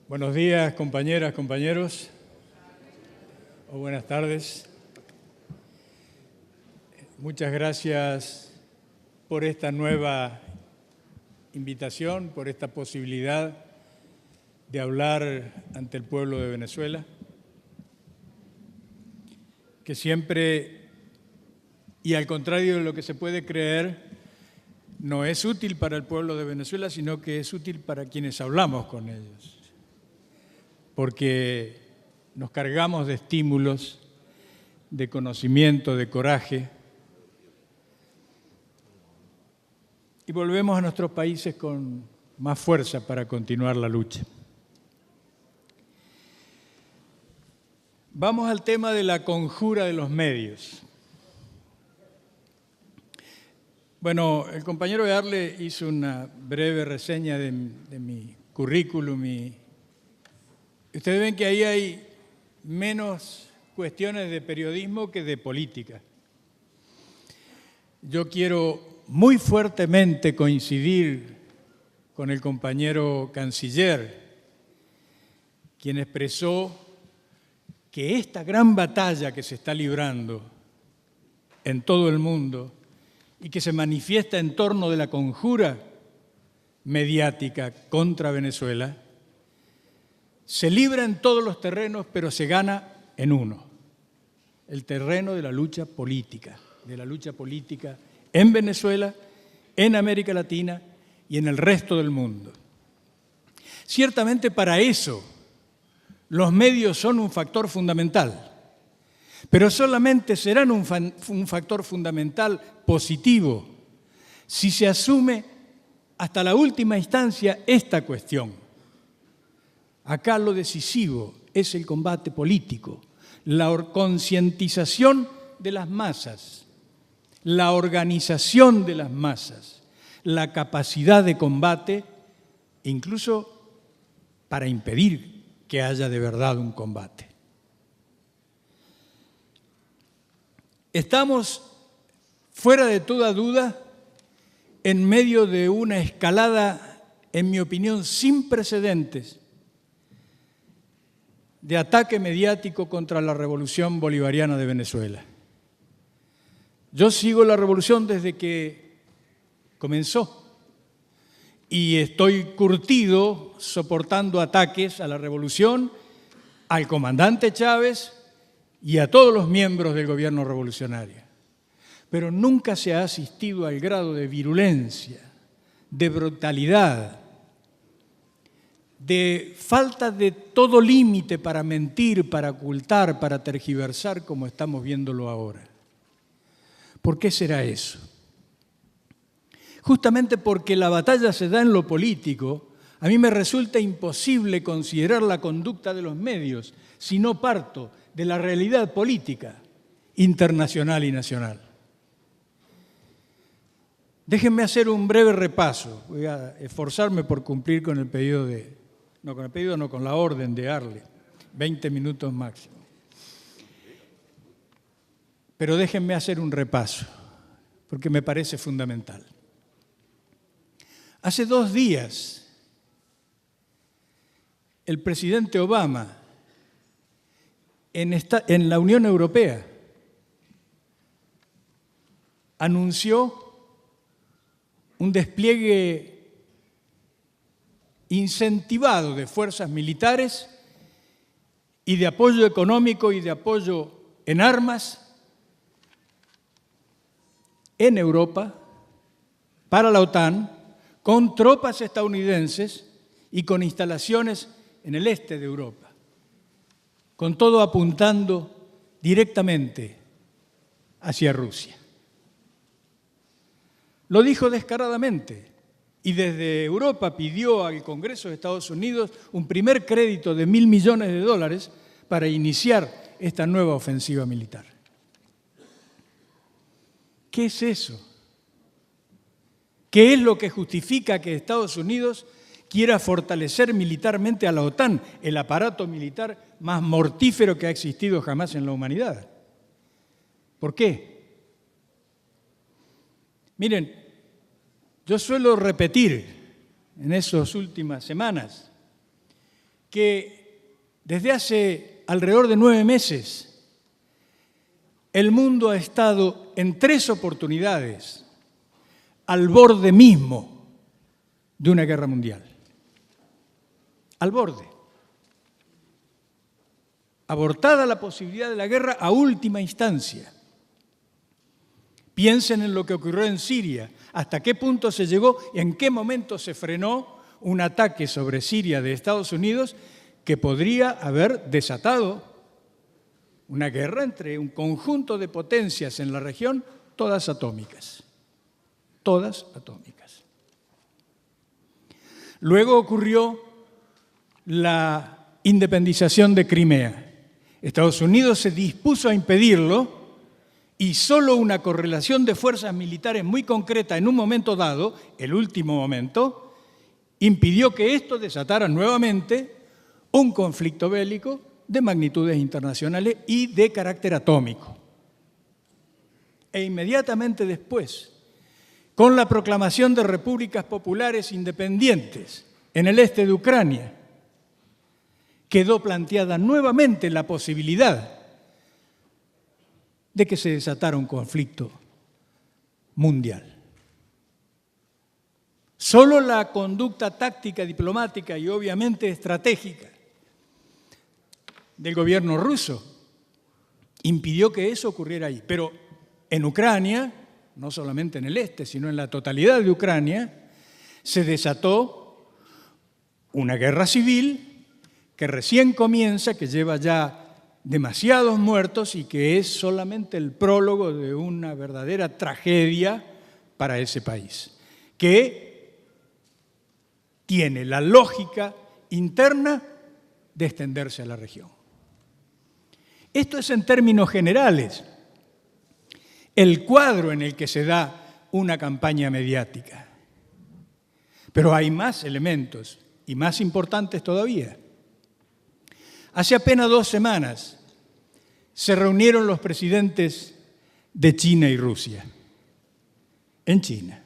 Buenos días, compañeras, compañeros, o buenas tardes. Muchas gracias por esta nueva invitación, por esta posibilidad de hablar ante el pueblo de Venezuela, que siempre, y al contrario de lo que se puede creer, no es útil para el pueblo de Venezuela, sino que es útil para quienes hablamos con ellos, porque nos cargamos de estímulos, de conocimiento, de coraje, y volvemos a nuestros países con más fuerza para continuar la lucha. Vamos al tema de la conjura de los medios. Bueno, el compañero Earle hizo una breve reseña de mi currículum y ustedes ven que ahí hay menos cuestiones de periodismo que de política. Yo quiero muy fuertemente coincidir con el compañero canciller, quien expresó que esta gran batalla que se está librando en todo el mundo y que se manifiesta en torno de la conjura mediática contra Venezuela, se libra en todos los terrenos, pero se gana en uno, el terreno de la lucha política en Venezuela, en América Latina y en el resto del mundo. Ciertamente para eso los medios son un factor fundamental, pero solamente serán un factor fundamental positivo si se asume hasta la última instancia esta cuestión. Acá lo decisivo es el combate político, la concientización de las masas, la organización de las masas, la capacidad de combate, incluso para impedir que haya de verdad un combate. Estamos, fuera de toda duda, en medio de una escalada, en mi opinión, sin precedentes, de ataque mediático contra la revolución bolivariana de Venezuela. Yo sigo la revolución desde que comenzó y estoy curtido soportando ataques a la revolución, al comandante Chávez y a todos los miembros del gobierno revolucionario. Pero nunca se ha asistido al grado de virulencia, de brutalidad, de falta de todo límite para mentir, para ocultar, para tergiversar, como estamos viéndolo ahora. ¿Por qué será eso? Justamente porque la batalla se da en lo político, a mí me resulta imposible considerar la conducta de los medios si no parto de la realidad política internacional y nacional. Déjenme hacer un breve repaso. Voy a esforzarme por cumplir con el pedido con la orden de Earle, 20 minutos máximo. Pero déjenme hacer un repaso, porque me parece fundamental. Hace 2 días, el presidente Obama, en la Unión Europea, anunció un despliegue incentivado de fuerzas militares y de apoyo económico y de apoyo en armas en Europa para la OTAN, con tropas estadounidenses y con instalaciones en el este de Europa, con todo apuntando directamente hacia Rusia. Lo dijo descaradamente y desde Europa pidió al Congreso de Estados Unidos un primer crédito de $1.000 millones para iniciar esta nueva ofensiva militar. ¿Qué es eso? ¿Qué es lo que justifica que Estados Unidos quiera fortalecer militarmente a la OTAN, el aparato militar más mortífero que ha existido jamás en la humanidad? ¿Por qué? Miren, yo suelo repetir en esas últimas semanas que desde hace alrededor de 9 meses el mundo ha estado en 3 oportunidades al borde mismo de una guerra mundial. Al borde. Abortada la posibilidad de la guerra a última instancia. Piensen en lo que ocurrió en Siria, hasta qué punto se llegó, en qué momento se frenó un ataque sobre Siria de Estados Unidos que podría haber desatado una guerra entre un conjunto de potencias en la región, todas atómicas. Todas atómicas. Luego ocurrió la independización de Crimea. Estados Unidos se dispuso a impedirlo y solo una correlación de fuerzas militares muy concreta en un momento dado, el último momento, impidió que esto desatara nuevamente un conflicto bélico de magnitudes internacionales y de carácter atómico. E inmediatamente después, con la proclamación de repúblicas populares independientes en el este de Ucrania, quedó planteada nuevamente la posibilidad de que se desatara un conflicto mundial. Solo la conducta táctica, diplomática y obviamente estratégica del gobierno ruso impidió que eso ocurriera ahí. Pero en Ucrania, no solamente en el este, sino en la totalidad de Ucrania, se desató una guerra civil que recién comienza, que lleva ya demasiados muertos y que es solamente el prólogo de una verdadera tragedia para ese país, que tiene la lógica interna de extenderse a la región. Esto es en términos generales el cuadro en el que se da una campaña mediática. Pero hay más elementos y más importantes todavía. Hace apenas 2 semanas se reunieron los presidentes de China y Rusia en China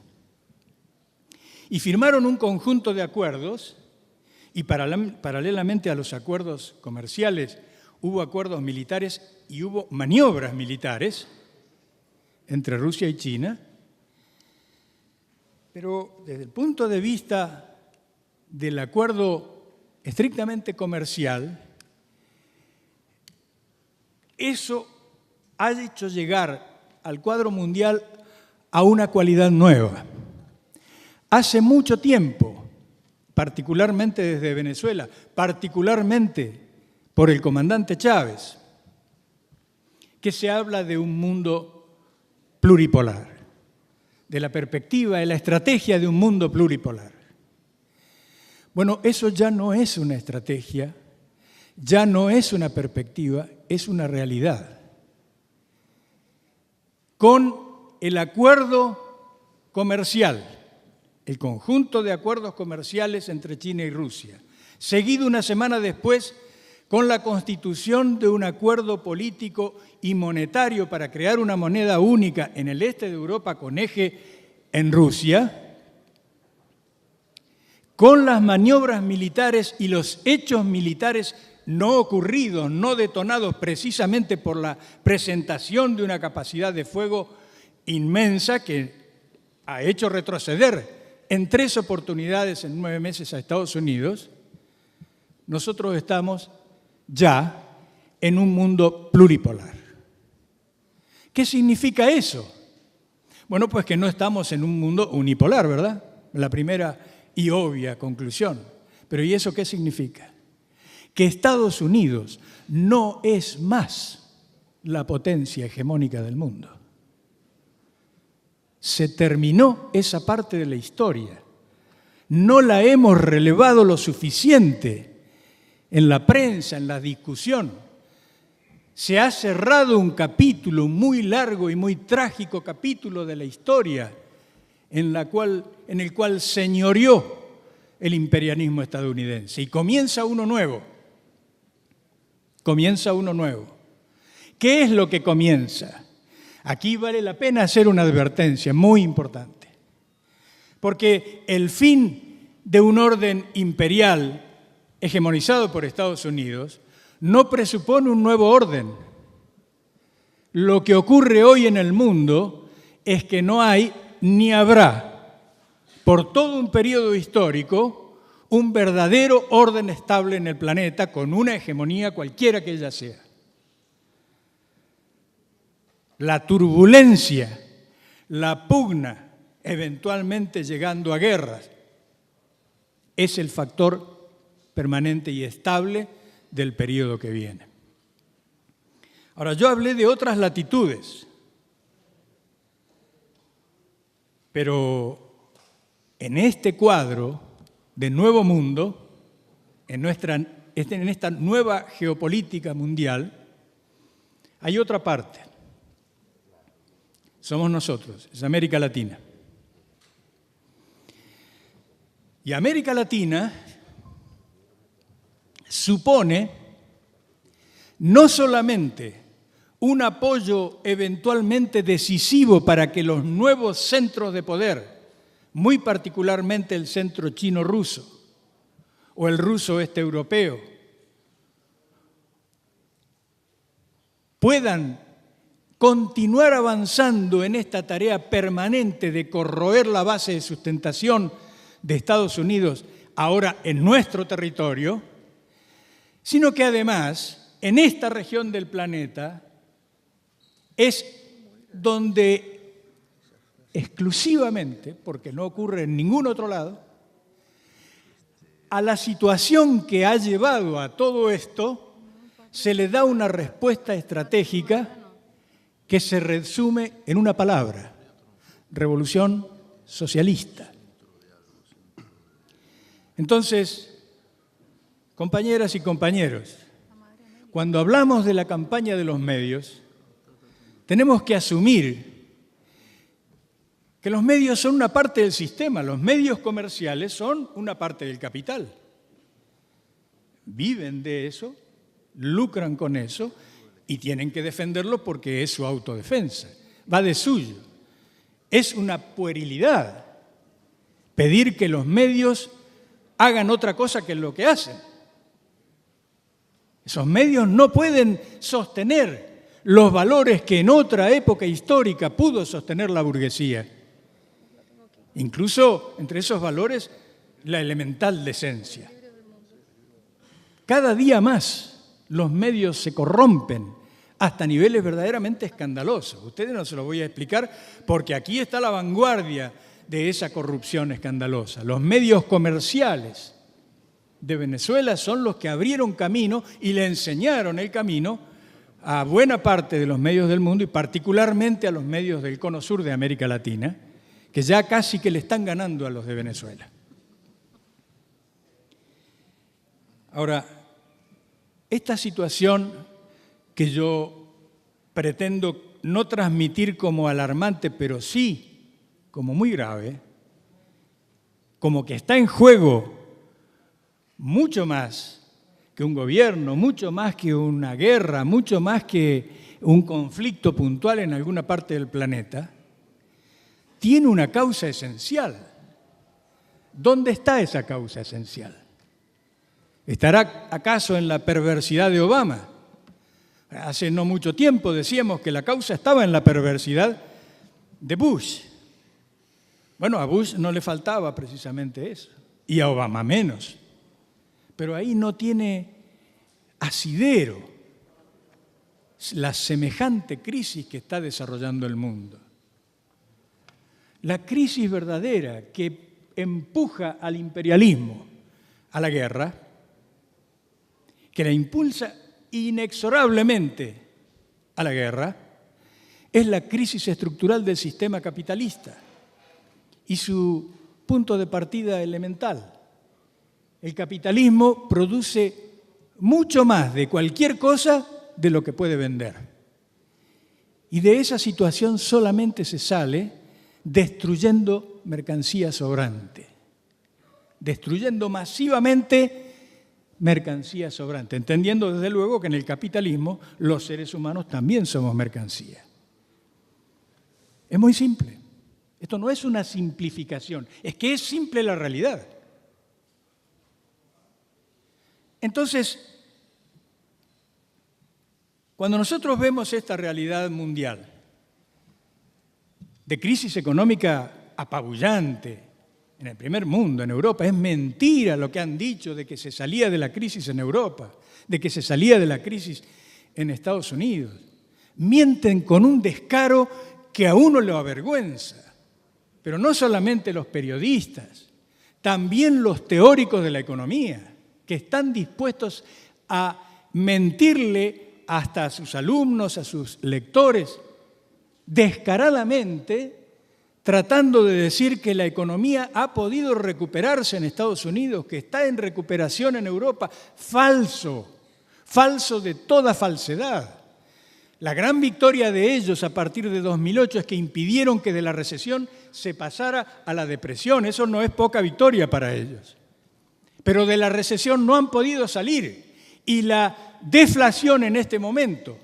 y firmaron un conjunto de acuerdos y paralelamente a los acuerdos comerciales hubo acuerdos militares y hubo maniobras militares entre Rusia y China, pero desde el punto de vista del acuerdo estrictamente comercial, eso ha hecho llegar al cuadro mundial a una cualidad nueva. Hace mucho tiempo, particularmente desde Venezuela, particularmente por el comandante Chávez, que se habla de un mundo pluripolar, de la perspectiva, de la estrategia de un mundo pluripolar. Bueno, eso ya no es una estrategia, ya no es una perspectiva, es una realidad. Con el acuerdo comercial, el conjunto de acuerdos comerciales entre China y Rusia, seguido una semana después con la constitución de un acuerdo político y monetario para crear una moneda única en el este de Europa con eje en Rusia, con las maniobras militares y los hechos militares no ocurridos, no detonados precisamente por la presentación de una capacidad de fuego inmensa que ha hecho retroceder en 3 oportunidades en 9 meses a Estados Unidos, nosotros estamos ya en un mundo pluripolar. ¿Qué significa eso? Bueno, pues que no estamos en un mundo unipolar, ¿verdad? La primera y obvia conclusión. Pero ¿y eso qué significa? Que Estados Unidos no es más la potencia hegemónica del mundo. Se terminó esa parte de la historia. No la hemos relevado lo suficiente en la prensa, en la discusión. Se ha cerrado un capítulo, un muy largo y muy trágico capítulo de la historia en el cual señoreó el imperialismo estadounidense. Y comienza uno nuevo. Comienza uno nuevo. ¿Qué es lo que comienza? Aquí vale la pena hacer una advertencia muy importante. Porque el fin de un orden imperial hegemonizado por Estados Unidos, no presupone un nuevo orden. Lo que ocurre hoy en el mundo es que no hay ni habrá, por todo un periodo histórico, un verdadero orden estable en el planeta con una hegemonía cualquiera que ella sea. La turbulencia, la pugna, eventualmente llegando a guerras, es el factor permanente y estable del periodo que viene. Ahora, yo hablé de otras latitudes, pero en este cuadro de nuevo mundo, en esta nueva geopolítica mundial, hay otra parte. Somos nosotros, es América Latina. Y América Latina supone no solamente un apoyo eventualmente decisivo para que los nuevos centros de poder, muy particularmente el centro chino-ruso o el ruso-este europeo, puedan continuar avanzando en esta tarea permanente de corroer la base de sustentación de Estados Unidos ahora en nuestro territorio, sino que además en esta región del planeta es donde exclusivamente, porque no ocurre en ningún otro lado, a la situación que ha llevado a todo esto se le da una respuesta estratégica que se resume en una palabra: revolución socialista. Entonces, compañeras y compañeros, cuando hablamos de la campaña de los medios, tenemos que asumir que los medios son una parte del sistema, los medios comerciales son una parte del capital. Viven de eso, lucran con eso y tienen que defenderlo porque es su autodefensa, va de suyo. Es una puerilidad pedir que los medios hagan otra cosa que lo que hacen. Esos medios no pueden sostener los valores que en otra época histórica pudo sostener la burguesía. Incluso entre esos valores, la elemental decencia. Cada día más los medios se corrompen hasta niveles verdaderamente escandalosos. Ustedes no se los voy a explicar porque aquí está la vanguardia de esa corrupción escandalosa. Los medios comerciales de Venezuela son los que abrieron camino y le enseñaron el camino a buena parte de los medios del mundo y particularmente a los medios del cono sur de América Latina, que ya casi que le están ganando a los de Venezuela. Ahora, esta situación que yo pretendo no transmitir como alarmante, pero sí como muy grave, como que está en juego mucho más que un gobierno, mucho más que una guerra, mucho más que un conflicto puntual en alguna parte del planeta, tiene una causa esencial. ¿Dónde está esa causa esencial? ¿Estará acaso en la perversidad de Obama? Hace no mucho tiempo decíamos que la causa estaba en la perversidad de Bush. Bueno, a Bush no le faltaba precisamente eso, y a Obama menos. Pero ahí no tiene asidero la semejante crisis que está desarrollando el mundo. La crisis verdadera que empuja al imperialismo a la guerra, que la impulsa inexorablemente a la guerra, es la crisis estructural del sistema capitalista y su punto de partida elemental. El capitalismo produce mucho más de cualquier cosa de lo que puede vender. Y de esa situación solamente se sale destruyendo mercancía sobrante, destruyendo masivamente mercancía sobrante, entendiendo desde luego que en el capitalismo los seres humanos también somos mercancía. Es muy simple. Esto no es una simplificación, es que es simple la realidad. Entonces, cuando nosotros vemos esta realidad mundial de crisis económica apabullante en el primer mundo, en Europa, es mentira lo que han dicho de que se salía de la crisis en Europa, de que se salía de la crisis en Estados Unidos. Mienten con un descaro que a uno lo avergüenza, pero no solamente los periodistas, también los teóricos de la economía, que están dispuestos a mentirle hasta a sus alumnos, a sus lectores, descaradamente, tratando de decir que la economía ha podido recuperarse en Estados Unidos, que está en recuperación en Europa. Falso, falso de toda falsedad. La gran victoria de ellos a partir de 2008 es que impidieron que de la recesión se pasara a la depresión. Eso no es poca victoria para ellos. Pero de la recesión no han podido salir. Y la deflación en este momento,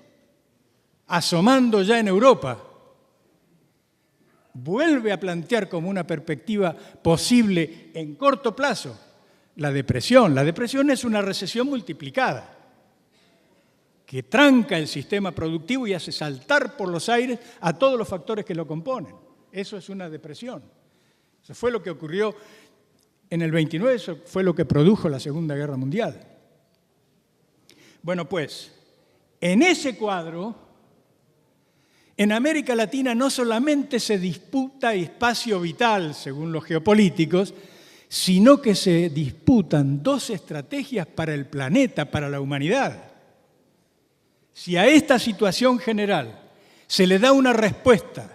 asomando ya en Europa, vuelve a plantear como una perspectiva posible en corto plazo la depresión. La depresión es una recesión multiplicada que tranca el sistema productivo y hace saltar por los aires a todos los factores que lo componen. Eso es una depresión. Eso fue lo que ocurrió en el 29, eso fue lo que produjo la Segunda Guerra Mundial. Bueno, pues, en ese cuadro, en América Latina no solamente se disputa espacio vital, según los geopolíticos, sino que se disputan dos estrategias para el planeta, para la humanidad. Si a esta situación general se le da una respuesta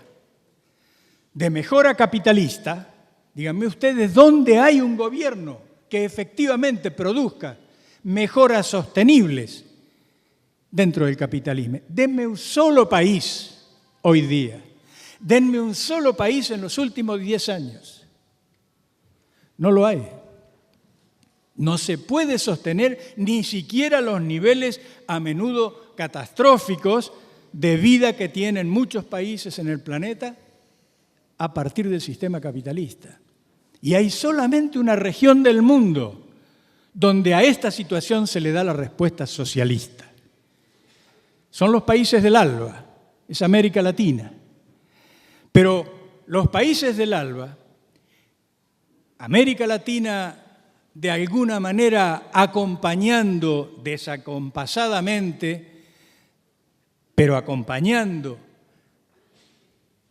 de mejora capitalista, díganme ustedes, ¿dónde hay un gobierno que efectivamente produzca mejoras sostenibles dentro del capitalismo? Denme un solo país hoy día. Denme un solo país en los últimos 10 años. No lo hay. No se puede sostener ni siquiera los niveles a menudo catastróficos de vida que tienen muchos países en el planeta a partir del sistema capitalista. Y hay solamente una región del mundo donde a esta situación se le da la respuesta socialista. Son los países del ALBA, es América Latina. Pero los países del ALBA, América Latina de alguna manera acompañando desacompasadamente, pero acompañando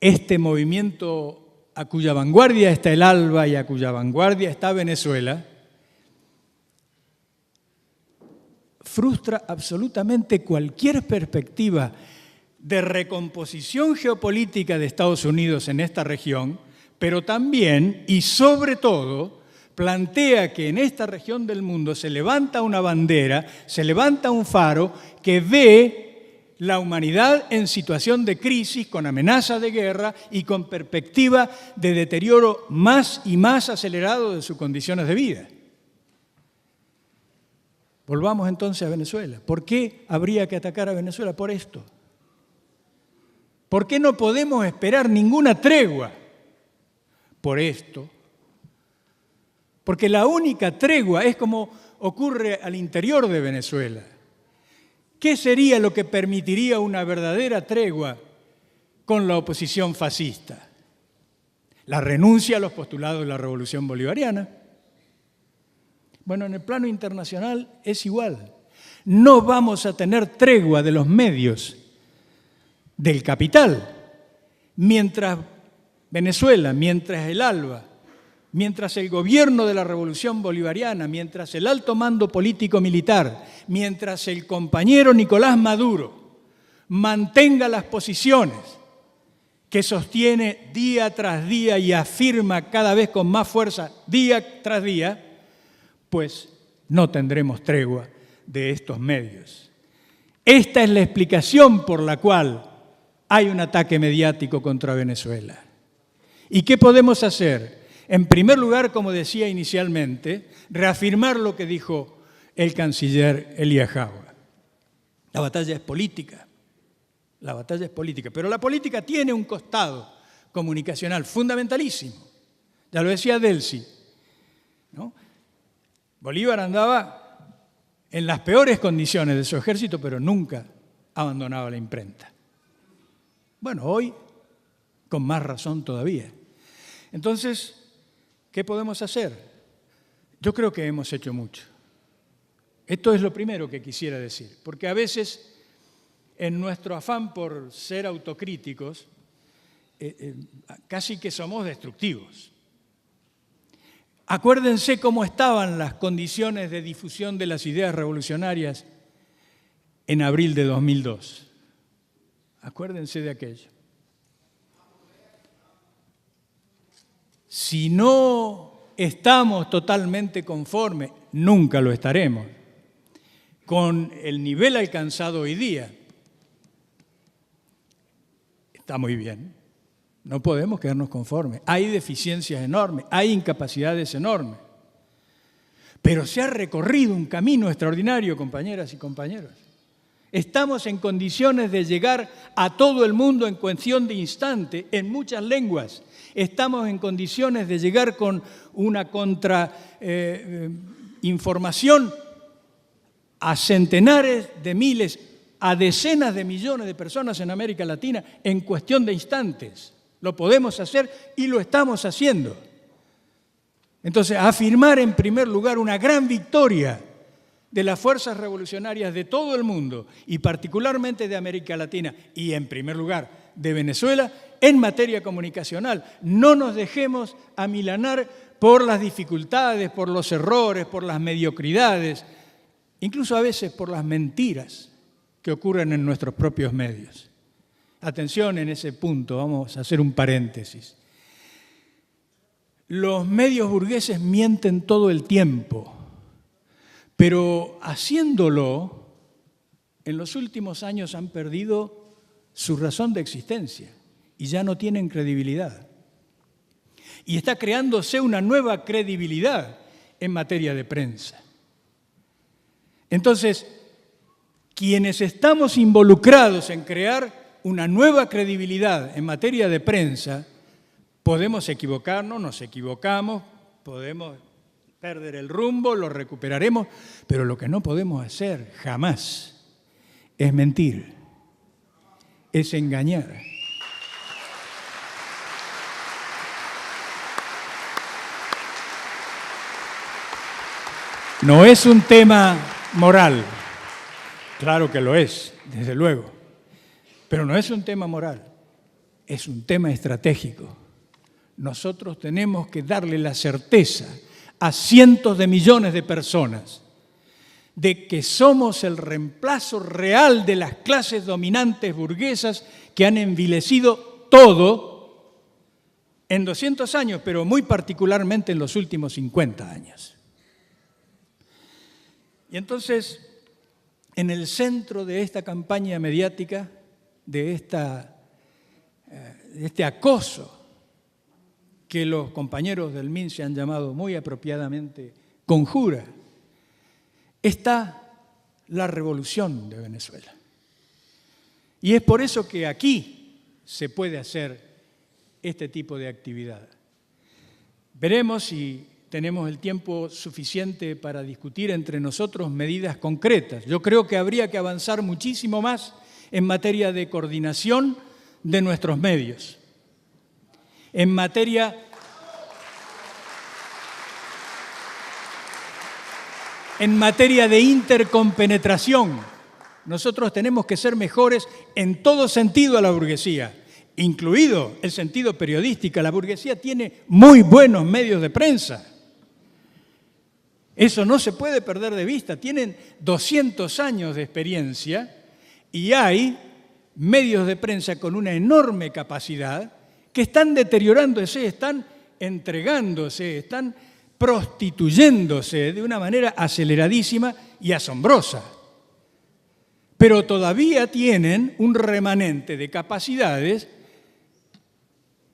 este movimiento a cuya vanguardia está el ALBA y a cuya vanguardia está Venezuela, frustra absolutamente cualquier perspectiva de recomposición geopolítica de Estados Unidos en esta región, pero también y sobre todo plantea que en esta región del mundo se levanta una bandera, se levanta un faro que ve la humanidad en situación de crisis, con amenaza de guerra y con perspectiva de deterioro más y más acelerado de sus condiciones de vida. Volvamos entonces a Venezuela. ¿Por qué habría que atacar a Venezuela? Por esto. ¿Por qué no podemos esperar ninguna tregua? Por esto. Porque la única tregua es como ocurre al interior de Venezuela. ¿Qué sería lo que permitiría una verdadera tregua con la oposición fascista? La renuncia a los postulados de la Revolución Bolivariana. Bueno, en el plano internacional es igual. No vamos a tener tregua de los medios del capital mientras Venezuela, mientras el ALBA, mientras el gobierno de la Revolución Bolivariana, mientras el alto mando político-militar, mientras el compañero Nicolás Maduro mantenga las posiciones que sostiene día tras día y afirma cada vez con más fuerza día tras día, pues no tendremos tregua de estos medios. Esta es la explicación por la cual hay un ataque mediático contra Venezuela. ¿Y qué podemos hacer? En primer lugar, como decía inicialmente, reafirmar lo que dijo el canciller Elías Jawa. La batalla es política. La batalla es política. Pero la política tiene un costado comunicacional fundamentalísimo. Ya lo decía Delcy, ¿no? Bolívar andaba en las peores condiciones de su ejército, pero nunca abandonaba la imprenta. Bueno, hoy con más razón todavía. Entonces, ¿qué podemos hacer? Yo creo que hemos hecho mucho. Esto es lo primero que quisiera decir, porque a veces en nuestro afán por ser autocríticos, casi que somos destructivos. Acuérdense cómo estaban las condiciones de difusión de las ideas revolucionarias en abril de 2002. Acuérdense de aquello. Si no estamos totalmente conformes, nunca lo estaremos, con el nivel alcanzado hoy día, está muy bien. No podemos quedarnos conformes. Hay deficiencias enormes, hay incapacidades enormes. Pero se ha recorrido un camino extraordinario, compañeras y compañeros. Estamos en condiciones de llegar a todo el mundo en cuestión de instante, en muchas lenguas. Estamos en condiciones de llegar con una información a centenares de miles, a decenas de millones de personas en América Latina en cuestión de instantes. Lo podemos hacer y lo estamos haciendo. Entonces, afirmar en primer lugar una gran victoria de las fuerzas revolucionarias de todo el mundo y particularmente de América Latina y en primer lugar de Venezuela en materia comunicacional. No nos dejemos amilanar por las dificultades, por los errores, por las mediocridades, incluso a veces por las mentiras que ocurren en nuestros propios medios. Atención en ese punto, vamos a hacer un paréntesis. Los medios burgueses mienten todo el tiempo, pero haciéndolo, en los últimos años han perdido su razón de existencia y ya no tienen credibilidad. Y está creándose una nueva credibilidad en materia de prensa. Entonces, quienes estamos involucrados en crear una nueva credibilidad en materia de prensa, podemos equivocarnos, nos equivocamos, podemos perder el rumbo, lo recuperaremos, pero lo que no podemos hacer jamás es mentir, es engañar. No es un tema moral, claro que lo es, desde luego. Pero no es un tema moral, es un tema estratégico. Nosotros tenemos que darle la certeza a cientos de millones de personas de que somos el reemplazo real de las clases dominantes burguesas que han envilecido todo en 200 años, pero muy particularmente en los últimos 50 años. Y entonces, en el centro de esta campaña mediática, de este acoso que los compañeros del MIN se han llamado muy apropiadamente conjura, está la revolución de Venezuela. Y es por eso que aquí se puede hacer este tipo de actividad. Veremos si tenemos el tiempo suficiente para discutir entre nosotros medidas concretas. Yo creo que habría que avanzar muchísimo más en materia de coordinación de nuestros medios, en materia de intercompenetración. Nosotros tenemos que ser mejores en todo sentido a la burguesía, incluido el sentido periodístico. La burguesía tiene muy buenos medios de prensa. Eso no se puede perder de vista. Tienen 200 años de experiencia y hay medios de prensa con una enorme capacidad que están deteriorándose, están entregándose, están prostituyéndose de una manera aceleradísima y asombrosa. Pero todavía tienen un remanente de capacidades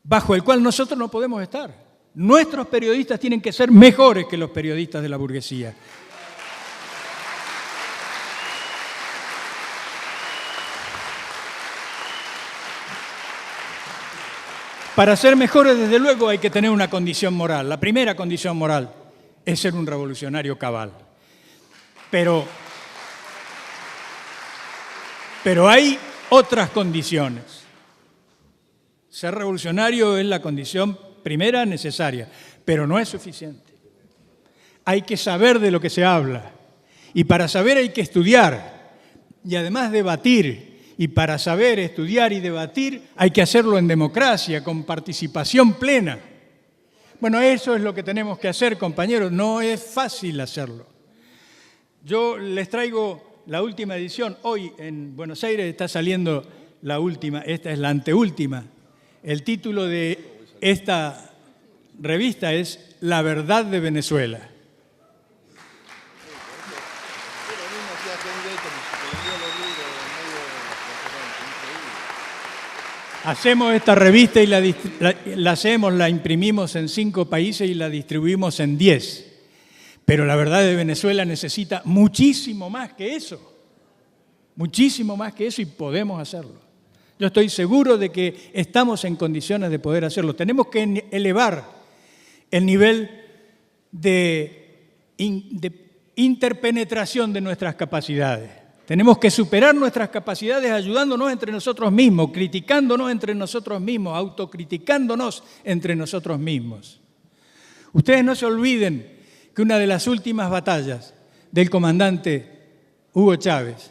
bajo el cual nosotros no podemos estar. Nuestros periodistas tienen que ser mejores que los periodistas de la burguesía. Para ser mejores, desde luego, hay que tener una condición moral. La primera condición moral es ser un revolucionario cabal. Pero Pero hay otras condiciones. Ser revolucionario es la condición primera necesaria, pero no es suficiente. Hay que saber de lo que se habla. Y para saber hay que estudiar y además debatir. Y para saber, estudiar y debatir hay que hacerlo en democracia, con participación plena. Bueno, eso es lo que tenemos que hacer, compañeros. No es fácil hacerlo. Yo les traigo la última edición. Hoy en Buenos Aires está saliendo la última, esta es la anteúltima. El título de esta revista es La verdad de Venezuela. Hacemos esta revista y la imprimimos en 5 países y la distribuimos en 10. Pero la verdad de Venezuela necesita muchísimo más que eso. Muchísimo más que eso y podemos hacerlo. Yo estoy seguro de que estamos en condiciones de poder hacerlo. Tenemos que elevar el nivel de interpenetración de nuestras capacidades. Tenemos que superar nuestras capacidades ayudándonos entre nosotros mismos, criticándonos entre nosotros mismos, autocriticándonos entre nosotros mismos. Ustedes no se olviden que una de las últimas batallas del comandante Hugo Chávez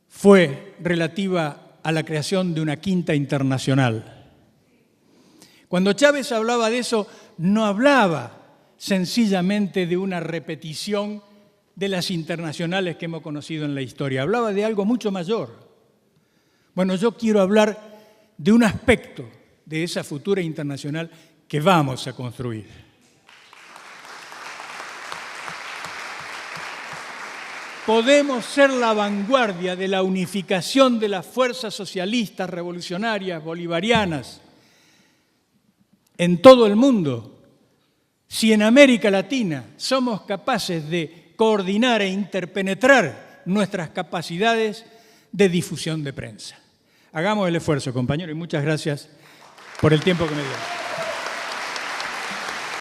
fue relativa a la creación de una quinta internacional. Cuando Chávez hablaba de eso, no hablaba sencillamente de una repetición de las internacionales que hemos conocido en la historia. Hablaba de algo mucho mayor. Bueno, yo quiero hablar de un aspecto de esa futura internacional que vamos a construir. Podemos ser la vanguardia de la unificación de las fuerzas socialistas, revolucionarias, bolivarianas en todo el mundo si en América Latina somos capaces de coordinar e interpenetrar nuestras capacidades de difusión de prensa. Hagamos el esfuerzo, compañeros, y muchas gracias por el tiempo que me dieron.